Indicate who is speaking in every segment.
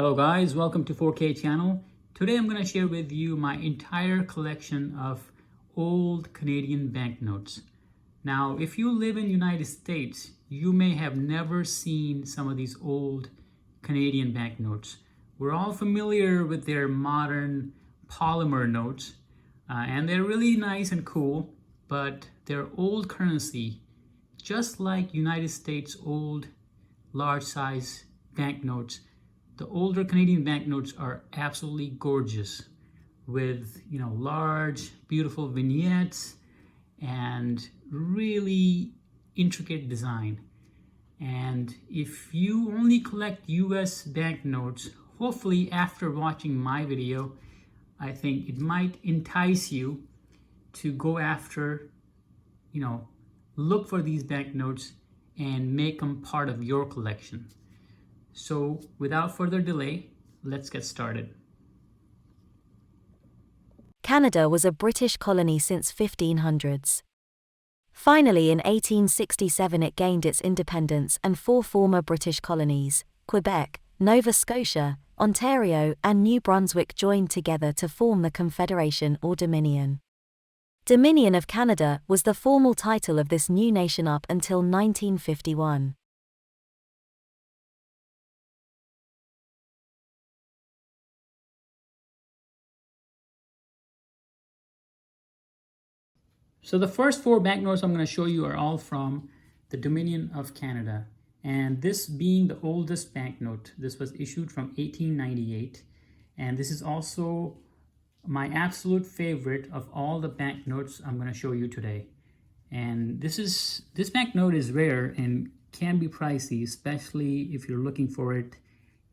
Speaker 1: Hello guys, welcome to 4K channel. Today I'm going to share with you my entire collection of old Canadian banknotes. Now, if you live in the United States, you may have never seen some of these old Canadian banknotes. We're all familiar with their modern polymer notes, and they're really nice and cool, but they're old currency, just like United States old large size banknotes. The older Canadian banknotes are absolutely gorgeous with, large, beautiful vignettes and really intricate design. And if you only collect US banknotes, hopefully after watching my video, I think it might entice you to go after, look for these banknotes and make them part of your collection. So without further delay, let's get started.
Speaker 2: Canada was a British colony since 1500s. Finally in 1867 it gained its independence and four former British colonies, Quebec, Nova Scotia, Ontario and New Brunswick joined together to form the Confederation or Dominion. Dominion of Canada was the formal title of this new nation up until 1951.
Speaker 1: So the first four banknotes I'm going to show you are all from the Dominion of Canada. And this being the oldest banknote, this was issued from 1898. And this is also my absolute favorite of all the banknotes I'm going to show you today. And this banknote is rare and can be pricey, especially if you're looking for it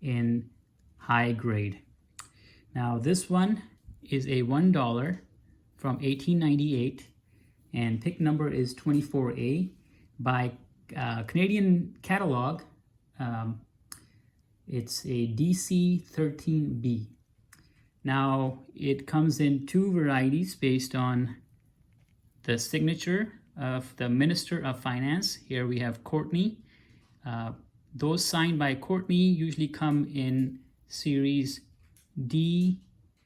Speaker 1: in high grade. Now this one is a $1 from 1898. And pick number is 24A by Canadian catalog. It's a DC13B. Now it comes in two varieties based on the signature of the Minister of Finance. Here we have Courtney. Those signed by Courtney usually come in series D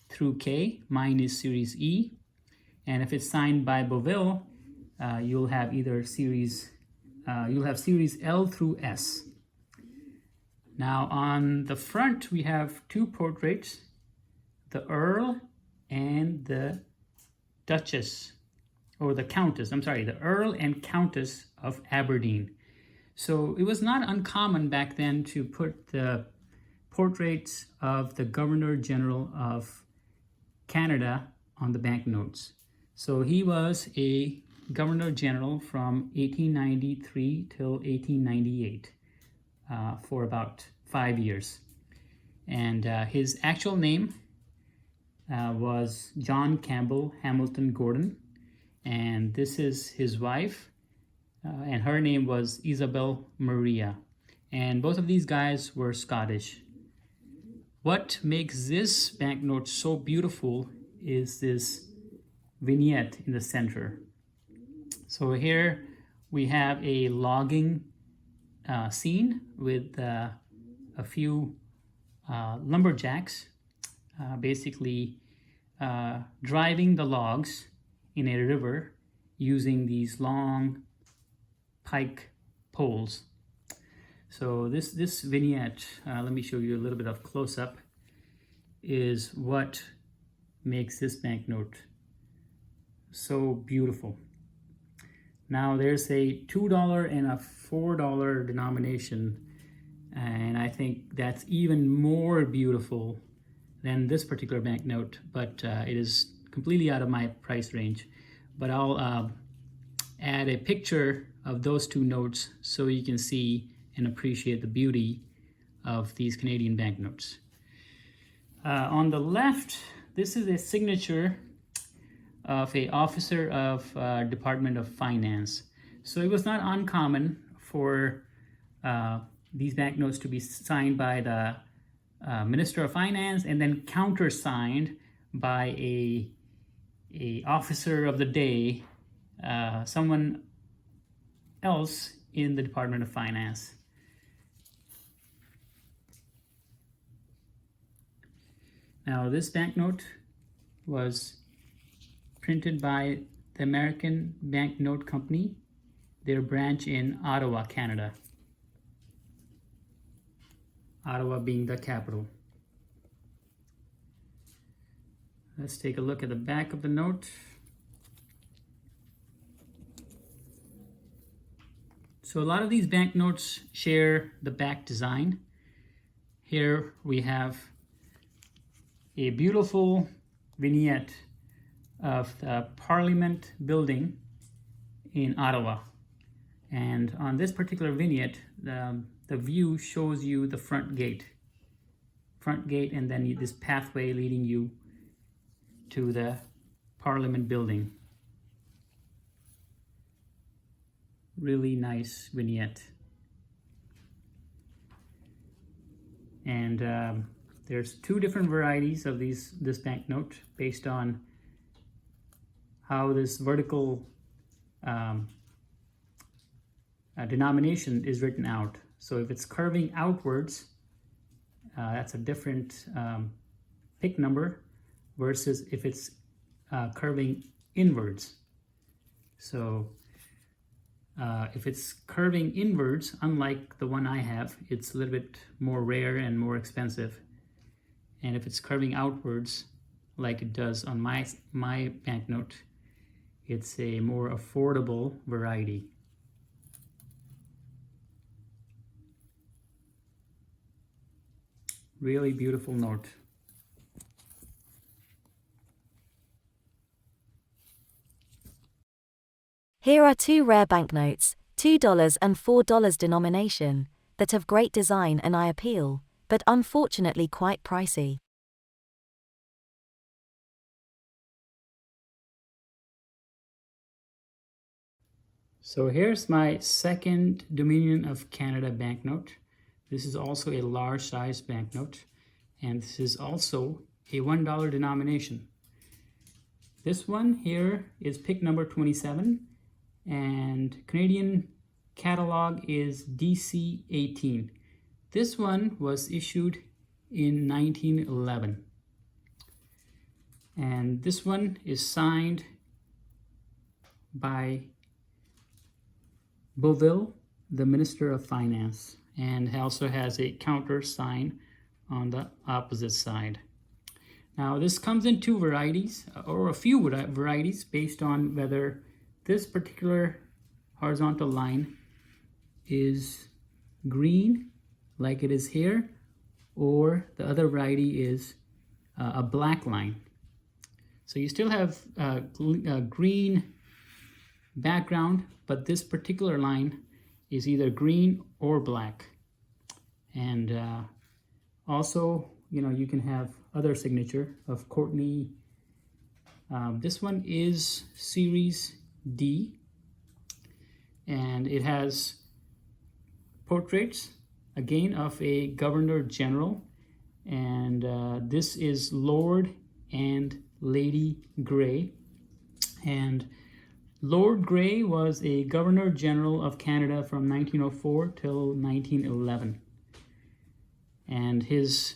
Speaker 1: through K. Mine is series E. And if it's signed by Boville, you'll have series L through S. Now on the front, we have two portraits, the Earl and the Duchess, or the Countess, the Earl and Countess of Aberdeen. So it was not uncommon back then to put the portraits of the Governor General of Canada on the banknotes. So he was a Governor General from 1893 till 1898 for about 5 years. And his actual name was John Campbell Hamilton Gordon. And this is his wife, and her name was Isabel Maria. And both of these guys were Scottish. What makes this banknote so beautiful is this vignette in the center. So here we have a logging scene with a few lumberjacks basically driving the logs in a river using these long pike poles. So this vignette, let me show you a little bit of close-up, is what makes this banknote so beautiful. Now there's a $2 and a $4 denomination, and I think that's even more beautiful than this particular banknote, but it is completely out of my price range. But I'll add a picture of those two notes so you can see and appreciate the beauty of these Canadian banknotes. On the left, this is a signature of an officer of Department of Finance. So it was not uncommon for these banknotes to be signed by the Minister of Finance and then countersigned by a officer of the day, someone else in the Department of Finance. Now this banknote was printed by the American Banknote Company, their branch in Ottawa, Canada. Ottawa being the capital. Let's take a look at the back of the note. So a lot of these banknotes share the back design. Here we have a beautiful vignette of the Parliament building in Ottawa. And on this particular vignette, the view shows you the front gate. And then this pathway leading you to the Parliament building. Really nice vignette. And there's two different varieties of this banknote based on how this vertical denomination is written out. So if it's curving outwards, that's a different pick number versus if it's curving inwards. So if it's curving inwards, unlike the one I have, it's a little bit more rare and more expensive. And if it's curving outwards, like it does on my banknote, it's a more affordable variety. Really beautiful note.
Speaker 2: Here are two rare banknotes, $2 and $4 denomination, that have great design and eye appeal, but unfortunately quite pricey.
Speaker 1: So here's my second Dominion of Canada banknote. This is also a large size banknote, and this is also a $1 denomination. This one here is pick number 27, and Canadian catalog is DC 18. This one was issued in 1911. And this one is signed by Boville, the Minister of Finance, and also has a counter sign on the opposite side. Now this comes in two varieties, or a few varieties, based on whether this particular horizontal line is green, like it is here, or the other variety is a black line. So you still have a green background, but this particular line is either green or black. And also, you can have other signature of Courtney. This one is Series D, and it has portraits, again, of a Governor General, and this is Lord and Lady Grey. And Lord Grey was a Governor General of Canada from 1904 till 1911. And his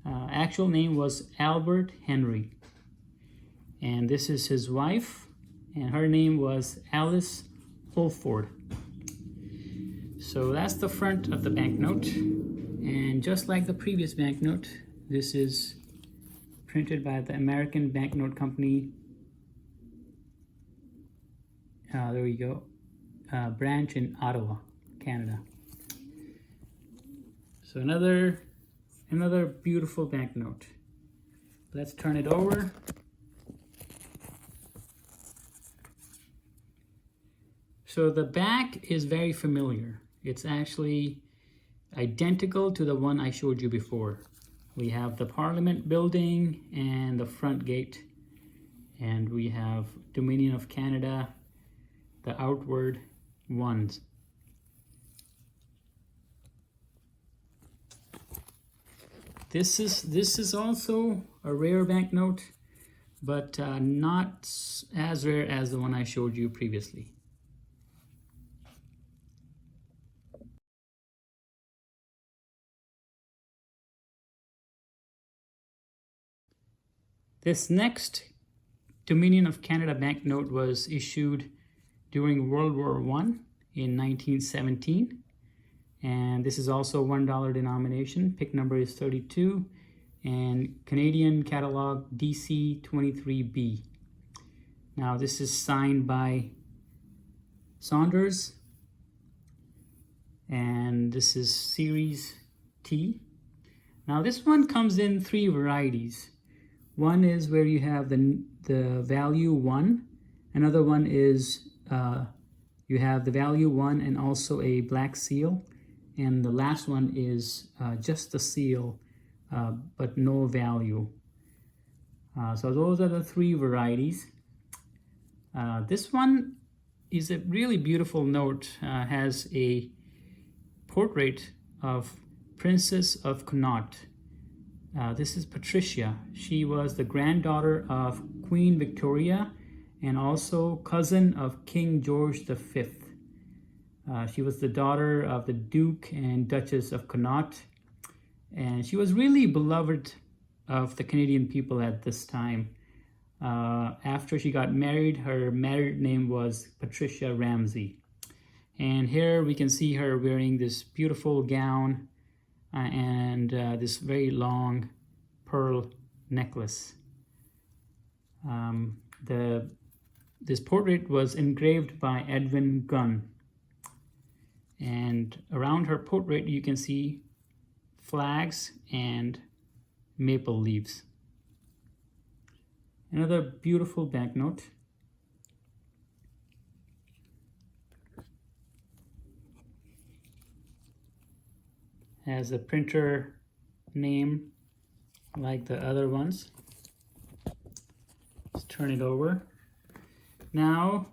Speaker 1: actual name was Albert Henry. And this is his wife, and her name was Alice Holford. So that's the front of the banknote. And just like the previous banknote, this is printed by the American Banknote Company. There we go. Branch in Ottawa, Canada. So another beautiful banknote. Let's turn it over. So the back is very familiar. It's actually identical to the one I showed you before. We have the Parliament building and the front gate, and we have Dominion of Canada, the outward ones. This is also a rare banknote, but not as rare as the one I showed you previously. This next Dominion of Canada banknote was issued during World War I in 1917. And this is also $1 denomination. Pick number is 32 and Canadian catalog DC23B. Now this is signed by Saunders, and this is Series T. Now this one comes in 3 varieties. One is where you have the value 1. Another one is you have the value 1 and also a black seal. And the last one is just the seal, but no value. So those are the 3 varieties. This one is a really beautiful note. Has a portrait of Princess of Connaught. This is Patricia. She was the granddaughter of Queen Victoria and also cousin of King George V. She was the daughter of the Duke and Duchess of Connaught, and she was really beloved of the Canadian people at this time. After she got married, her married name was Patricia Ramsay. And here we can see her wearing this beautiful gown and this very long pearl necklace. This portrait was engraved by Edwin Gunn. And around her portrait you can see flags and maple leaves. Another beautiful banknote. Has a printer name like the other ones. Let's turn it over. Now,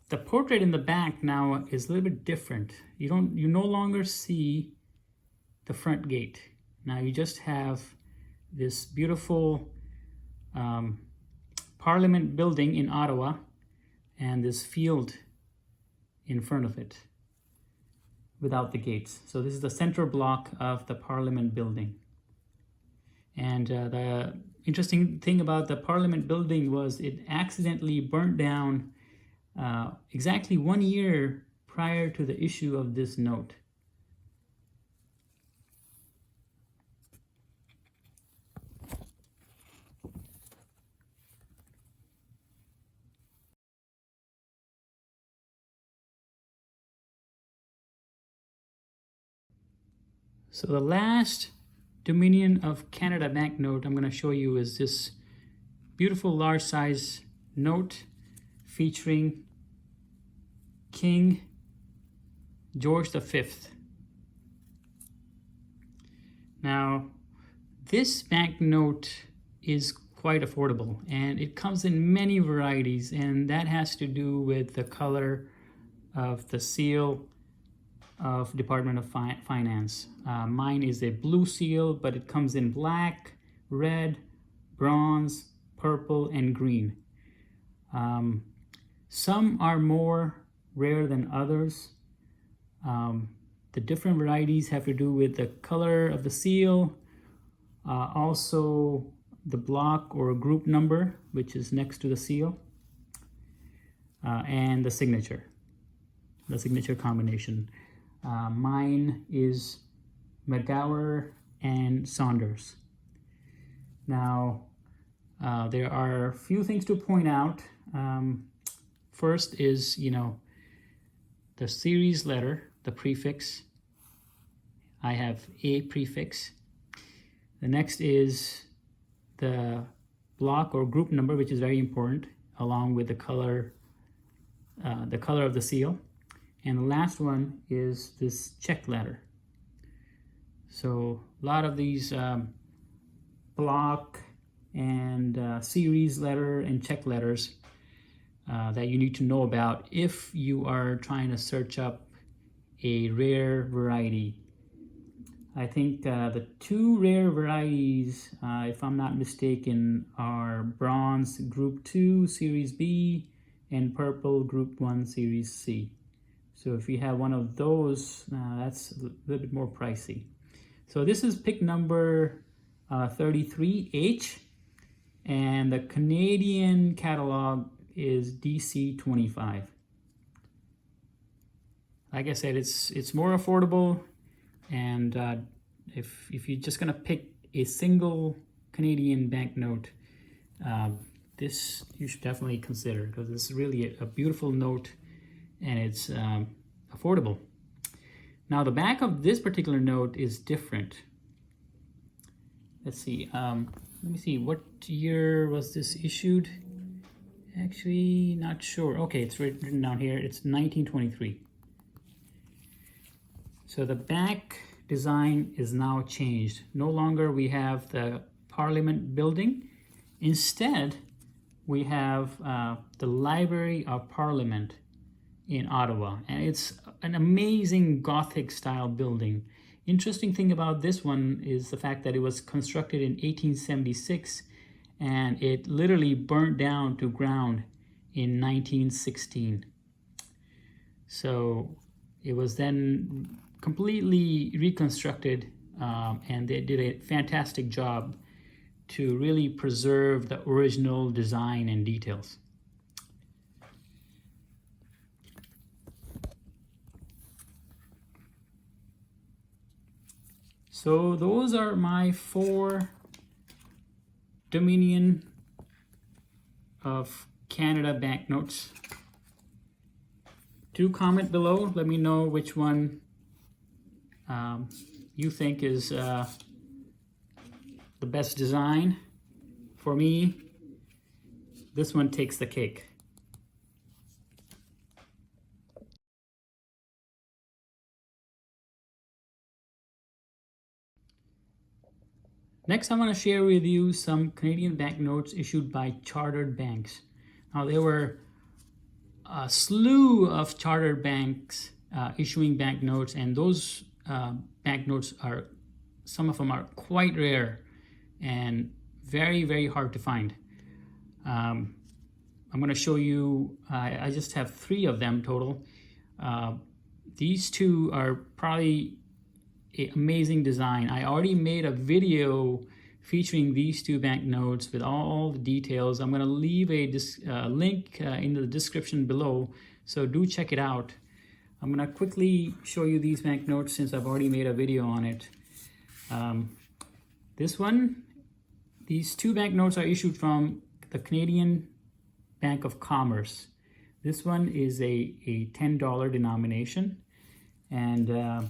Speaker 1: the portrait in the back now is a little bit different. You no longer see the front gate. Now you just have this beautiful Parliament building in Ottawa and this field in front of it without the gates. So this is the center block of the Parliament building. And the interesting thing about the Parliament building was it accidentally burnt down exactly 1 year prior to the issue of this note. So the last Dominion of Canada banknote I'm going to show you is this beautiful large size note featuring King George V. Now, this banknote is quite affordable and it comes in many varieties, and that has to do with the color of the seal of Department of Finance. Mine is a blue seal, but it comes in black, red, bronze, purple, and green. Some are more rare than others. The different varieties have to do with the color of the seal, also the block or group number, which is next to the seal, and the signature combination. Mine is McCavour and Saunders. Now, there are a few things to point out. First is, the series letter, the prefix. I have A prefix. The next is the block or group number, which is very important, along with the color of the seal. And the last one is this check letter. So a lot of these block and series letter and check letters that you need to know about if you are trying to search up a rare variety. I think the 2 rare varieties, if I'm not mistaken, are bronze Group 2 Series B and purple Group 1 Series C. So if you have one of those, that's a little bit more pricey. So this is pick number 33H, and the Canadian catalog is DC25. Like I said, it's more affordable, and if you're just gonna pick a single Canadian banknote, this you should definitely consider, because it's really a beautiful note, and it's affordable. Now the back of this particular note is different. Let's see, let me see, what year was this issued? Actually, not sure. Okay, it's written down here, it's 1923. So the back design is now changed. No longer we have the Parliament building. Instead, we have the Library of Parliament in Ottawa, and it's an amazing Gothic style building. Interesting thing about this one is the fact that it was constructed in 1876, and it literally burnt down to ground in 1916. So it was then completely reconstructed, and they did a fantastic job to really preserve the original design and details. So those are my 4 Dominion of Canada banknotes. Do comment below, let me know which one you think is the best design. For me, this one takes the cake. Next, I want to share with you some Canadian banknotes issued by chartered banks. Now, there were a slew of chartered banks issuing banknotes, and those banknotes are, some of them are quite rare and very, very hard to find. I'm going to show you, I just have 3 of them total. These 2 are probably an amazing design. I already made a video featuring these 2 banknotes with all the details. I'm going to leave a link in the description below, so do check it out. I'm going to quickly show you these banknotes since I've already made a video on it. These 2 banknotes are issued from the Canadian Bank of Commerce. This one is a $10 denomination, and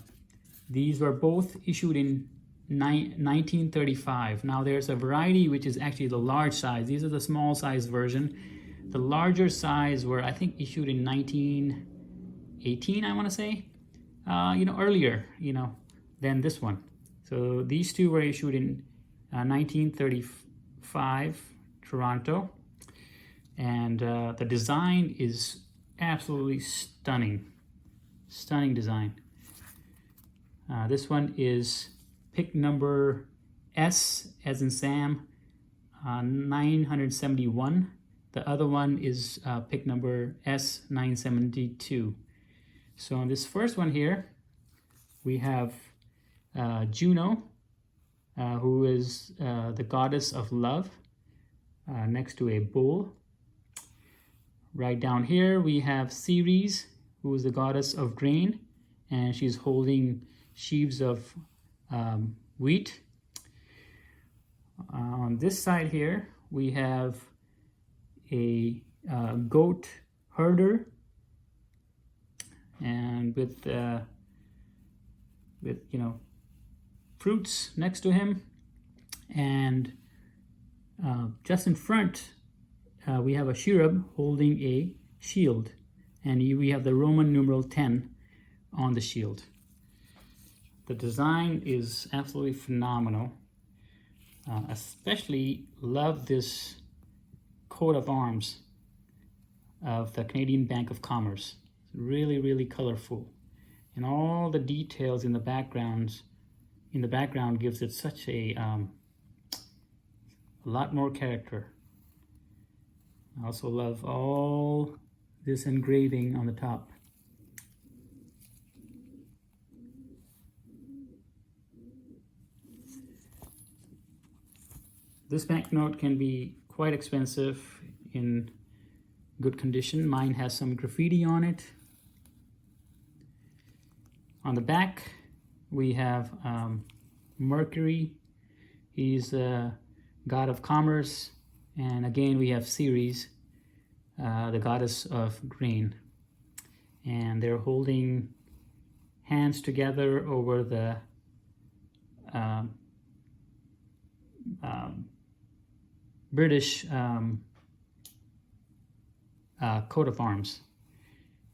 Speaker 1: these were both issued in 1935. Now there's a variety which is actually the large size. These are the small size version. The larger size were, I think, issued in 1918, I want to say, earlier, than this one. So these 2 were issued in 1935, Toronto, and the design is absolutely stunning design. This one is pick number S as in Sam, 971. The other one is pick number S972. So on this first one here, we have Juno, who is the goddess of love, next to a bull. Right down here, we have Ceres, who is the goddess of grain, and she's holding sheaves of wheat. On this side here, we have a goat herder, and with fruits next to him, and just in front we have a cherub holding a shield, and we have the Roman numeral 10 on the shield. The design is absolutely phenomenal. Especially love this coat of arms of the Canadian Bank of Commerce. It's really, really colorful, and all the details in the background gives it such a lot more character. I also love all this engraving on the top. this banknote can be quite expensive in good condition. Mine has some graffiti on it. On the back, we have Mercury. He's a god of commerce. And again, we have Ceres, the goddess of grain. And they're holding hands together over the British coat of arms.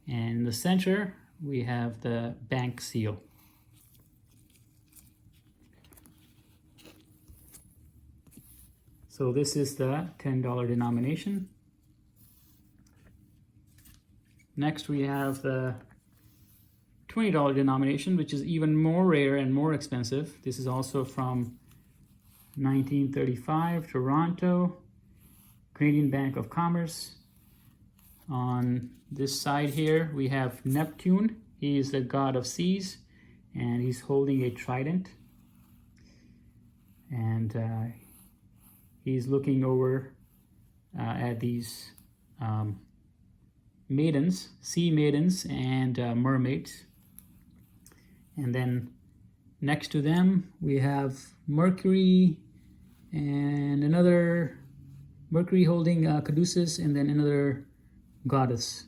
Speaker 1: And in the center, we have the bank seal. So this is the $10 denomination. Next we have the $20 denomination, which is even more rare and more expensive. This is also from 1935, Toronto, Canadian Bank of Commerce. On this side here, we have Neptune. He is the god of seas, and he's holding a trident. And he's looking over at these maidens, sea maidens, and mermaids. And then next to them, we have Mercury and another Mercury holding Caduceus, and then another goddess.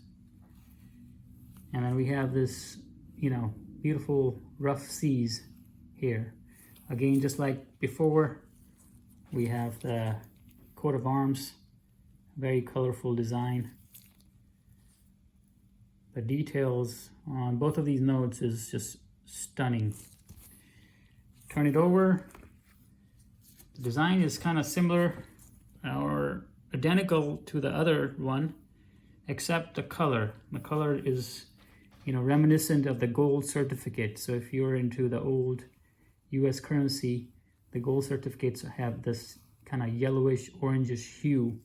Speaker 1: And then we have this, beautiful rough seas here. Again, just like before, we have the coat of arms, very colorful design. The details on both of these notes is just stunning. Turn it over. The design is kind of similar or identical to the other one, except the color. The color is, reminiscent of the gold certificate. So if you're into the old US currency, the gold certificates have this kind of yellowish, orangish hue.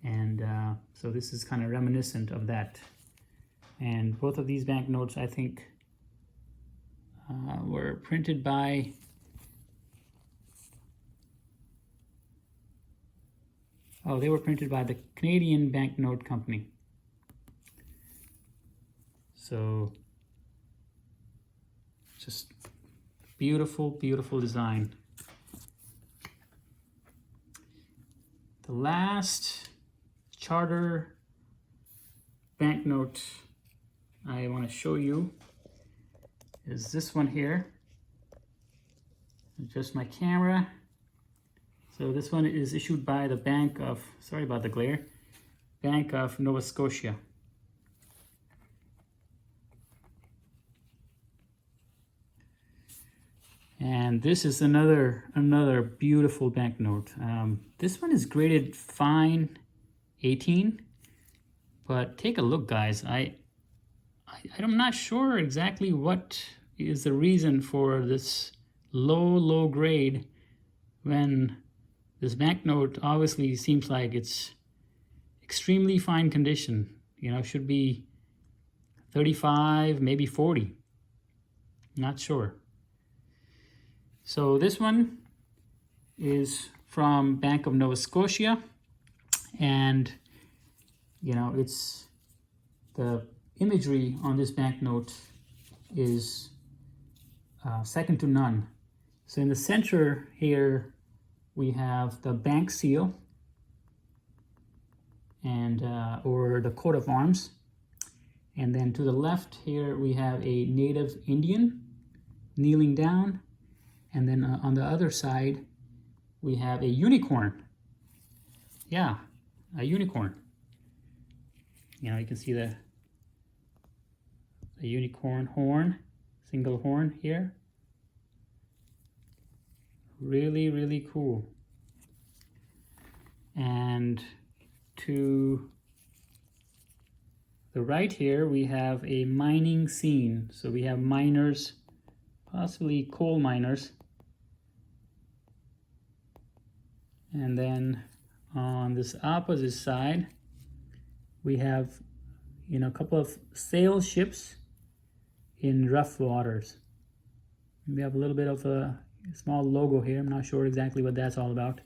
Speaker 1: And so this is kind of reminiscent of that. And both of these banknotes, I think, were printed by they were printed by the Canadian Banknote Company. So just beautiful, beautiful design. The last charter banknote I want to show you is this one here. Adjust my camera. So this one is issued by the Bank of, sorry about the glare, Bank of Nova Scotia. And this is another beautiful banknote. This one is graded fine 18, but take a look, guys. I'm not sure exactly what is the reason for this low grade when this banknote obviously seems like it's extremely fine condition. Should be 35, maybe 40. Not sure. So this one is from Bank of Nova Scotia, and it's the imagery on this banknote is second to none. So in the center here we have the bank seal and or the coat of arms, and then to the left here we have a native Indian kneeling down. And then on the other side, we have a unicorn. Yeah, a unicorn. You can see the unicorn horn, single horn here. Really, really cool. And to the right here, we have a mining scene. So we have miners, possibly coal miners. And then on this opposite side, we have, a couple of sail ships in rough waters. We have a little bit of a small logo here. I'm not sure exactly what that's all about.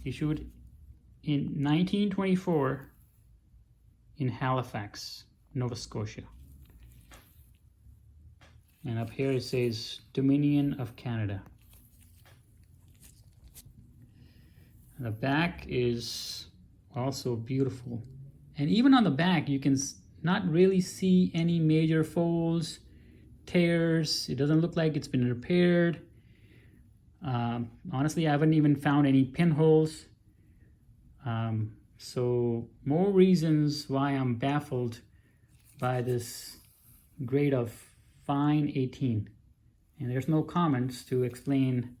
Speaker 1: issued in 1924 in Halifax, Nova Scotia. And up here it says Dominion of Canada. And the back is also beautiful. And even on the back, you can not really see any major folds, tears. It doesn't look like it's been repaired. Honestly, I haven't even found any pinholes. So more reasons why I'm baffled by this grade of fine 18. And there's no comments to explain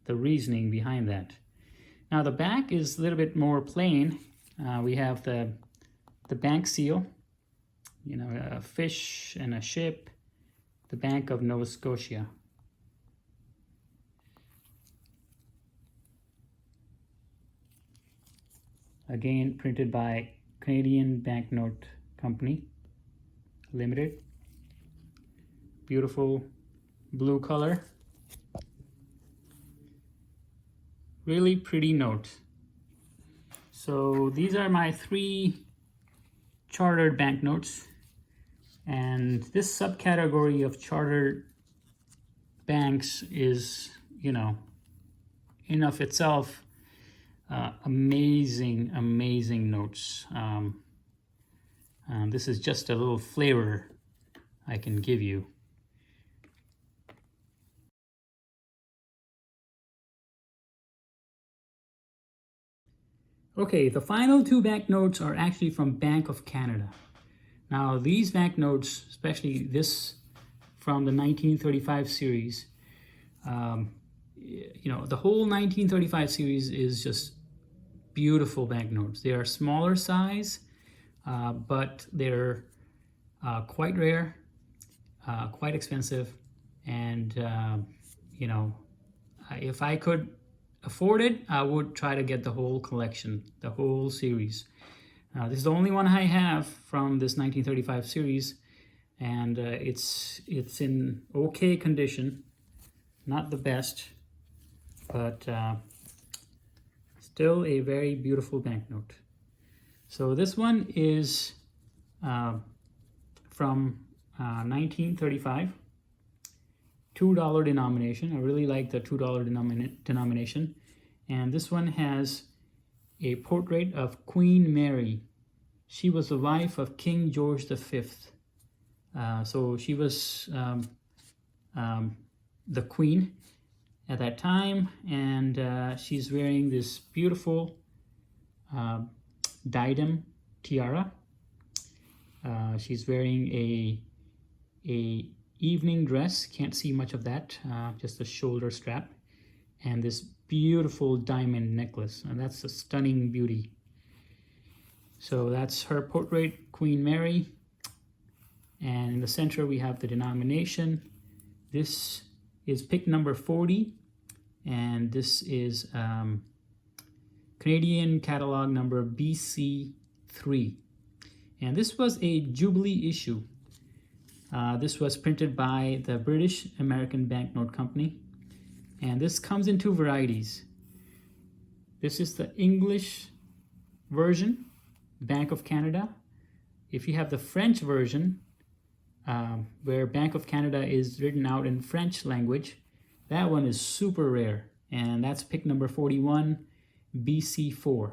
Speaker 1: the reasoning behind that. Now the back is a little bit more plain. We have the bank seal, you know, a fish and a ship, the Bank of Nova Scotia. Again, printed by Canadian Banknote Company Limited. Beautiful blue color. Really pretty note. So these are my 3 chartered banknotes, and this subcategory of chartered banks is, you know, in of itself amazing notes. This is just a little flavor I can give you. Okay, the final 2 banknotes are actually from Bank of Canada. Now these banknotes, especially this from the 1935 series, you know, the whole 1935 series is just beautiful banknotes. They are smaller size, but they're quite rare, quite expensive, and you know, if I could afford it, I would try to get the whole collection, the whole series. This is the only one I have from this 1935 series, and it's in okay condition, not the best, but still a very beautiful banknote. So this one is from 1935. $2 denomination. I really like the $2 denomination. And this one has a portrait of Queen Mary. She was the wife of King George V. So she was the queen at that time, and she's wearing this beautiful diadem tiara. She's wearing a evening dress, can't see much of that, just a shoulder strap, and this beautiful diamond necklace, and that's a stunning beauty. So that's her portrait, Queen Mary, and in the center we have the denomination. This is pick number 40, and this is Canadian catalog number BC3, and this was a Jubilee issue. This was printed by the British American Banknote Company, and this comes in 2 varieties. This is the English version, Bank of Canada. If you have the French version, where Bank of Canada is written out in French language, that one is super rare, and that's pick number 41, BC4.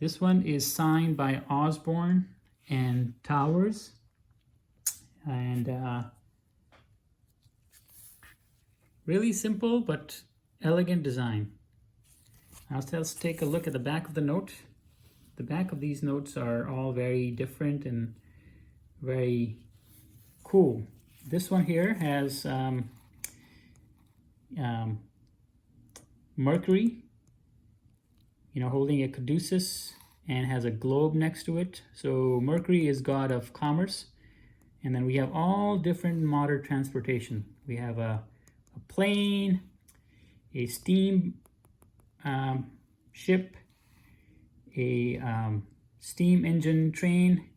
Speaker 1: This one is signed by Osborne and Towers, and really simple but elegant design. Now let's take a look at the back of the note. The back of these notes are all very different and very cool. This one here has Mercury, you know, holding a caduceus, and has a globe next to it. So Mercury is god of commerce. And then we have all different modern transportation. We have a plane, a steam ship, a steam engine train,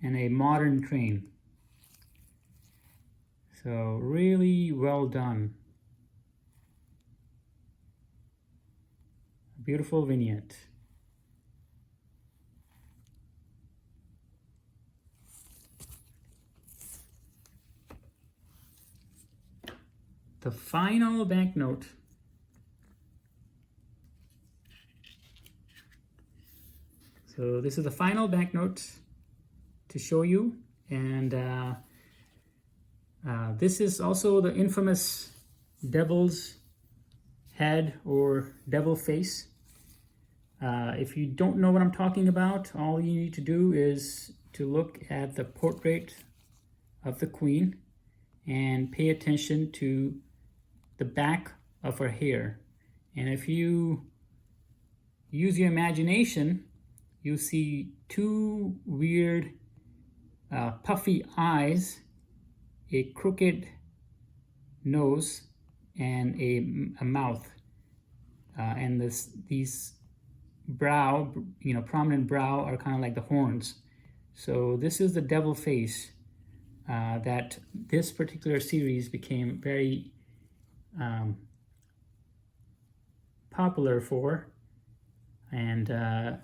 Speaker 1: and a modern train. So really well done. Beautiful vignette. The final banknote. So this is the final banknote to show you, and this is also the infamous devil's head or devil face. If you don't know what I'm talking about, all you need to do is to look at the portrait of the Queen and pay attention to the back of her hair. And if you use your imagination, you'll see two weird puffy eyes, a crooked nose, and a mouth, and these brow, prominent brow are kind of like the horns. So this is the devil face that this particular series became very popular for. And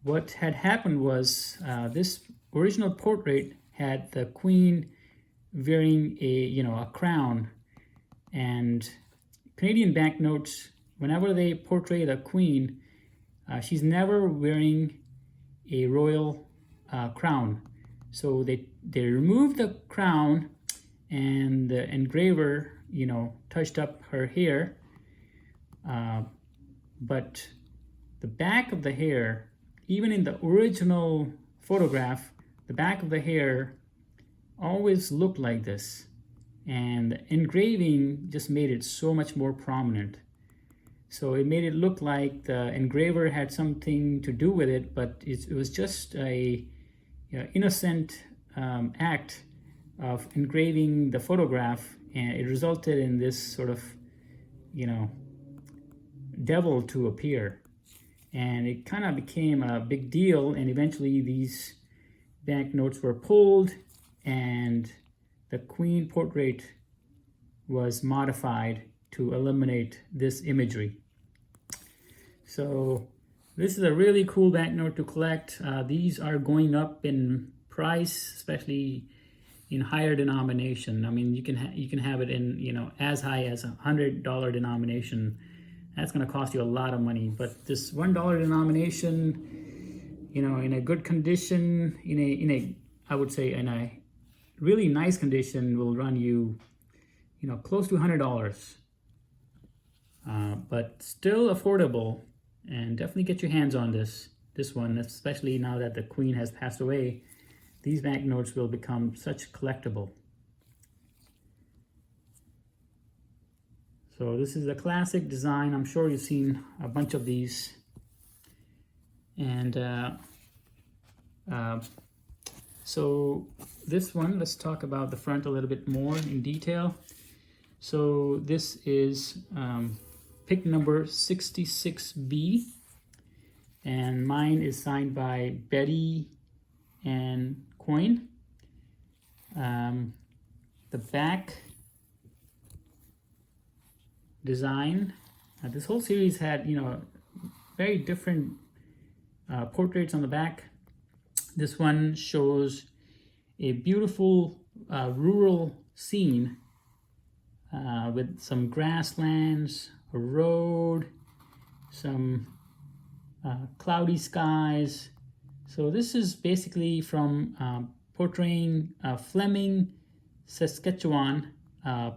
Speaker 1: what had happened was this original portrait had the Queen wearing a crown, and Canadian banknotes, whenever they portray the Queen, she's never wearing a royal crown. So they removed the crown, and the engraver touched up her hair, but the back of the hair, even in the original photograph, the back of the hair always looked like this, and the engraving just made it so much more prominent. So it made it look like the engraver had something to do with it, but it was just a innocent act of engraving the photograph, and it resulted in this sort of devil to appear. And it kind of became a big deal, and eventually these banknotes were pulled and the Queen portrait was modified to eliminate this imagery. So this is a really cool banknote to collect. These are going up in price, especially in higher denomination. I mean, you can have it in as high as $100 denomination. That's going to cost you a lot of money. But this $1 denomination, in a good condition, I would say in a really nice condition, will run you, close to $100. But still affordable, and definitely get your hands on this one, especially now that the Queen has passed away. These banknotes will become such collectible. So this is a classic design. I'm sure you've seen a bunch of these. And so this one, let's talk about the front a little bit more in detail. So this is pick number 66B, and mine is signed by Beattie-Coyne. The back design, this whole series had very different portraits on the back. This one shows a beautiful rural scene with some grasslands, a road, some cloudy skies. So this is basically from portraying Fleming, Saskatchewan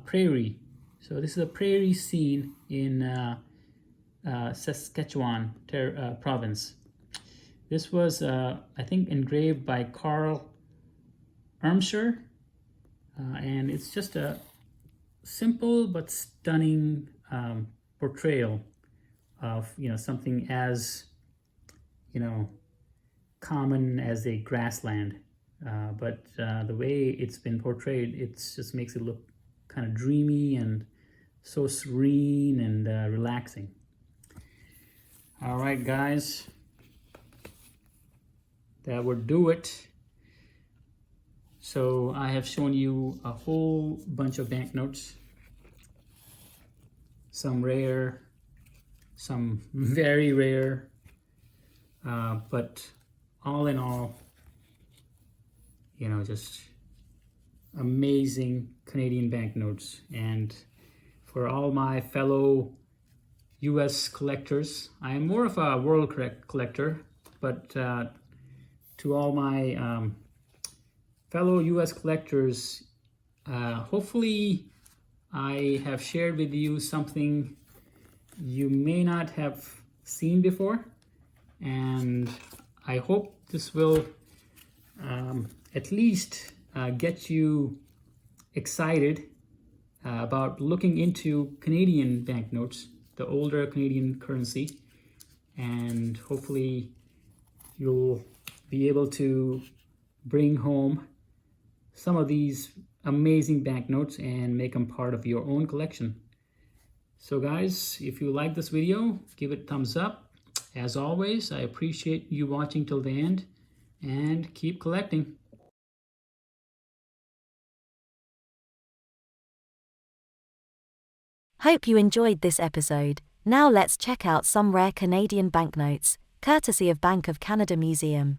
Speaker 1: prairie. So this is a prairie scene in Saskatchewan province. This was, I think, engraved by Carl Armscher, and it's just a simple but stunning portrayal of something as common as a grassland, but the way it's been portrayed, it just makes it look kind of dreamy and so serene and relaxing. All right, guys, that would do it. So I have shown you a whole bunch of banknotes, some rare, some very rare, but all in all, just amazing Canadian banknotes. And for all my fellow US collectors, I am more of a world collector, but to all my fellow US collectors, hopefully I have shared with you something you may not have seen before, and I hope this will at least get you excited about looking into Canadian banknotes, the older Canadian currency, and hopefully you'll be able to bring home some of these amazing banknotes and make them part of your own collection. So guys, if you like this video, give it a thumbs up. As always, I appreciate you watching till the end, and keep collecting.
Speaker 2: Hope you enjoyed this episode. Now let's check out some rare Canadian banknotes, courtesy of Bank of Canada Museum.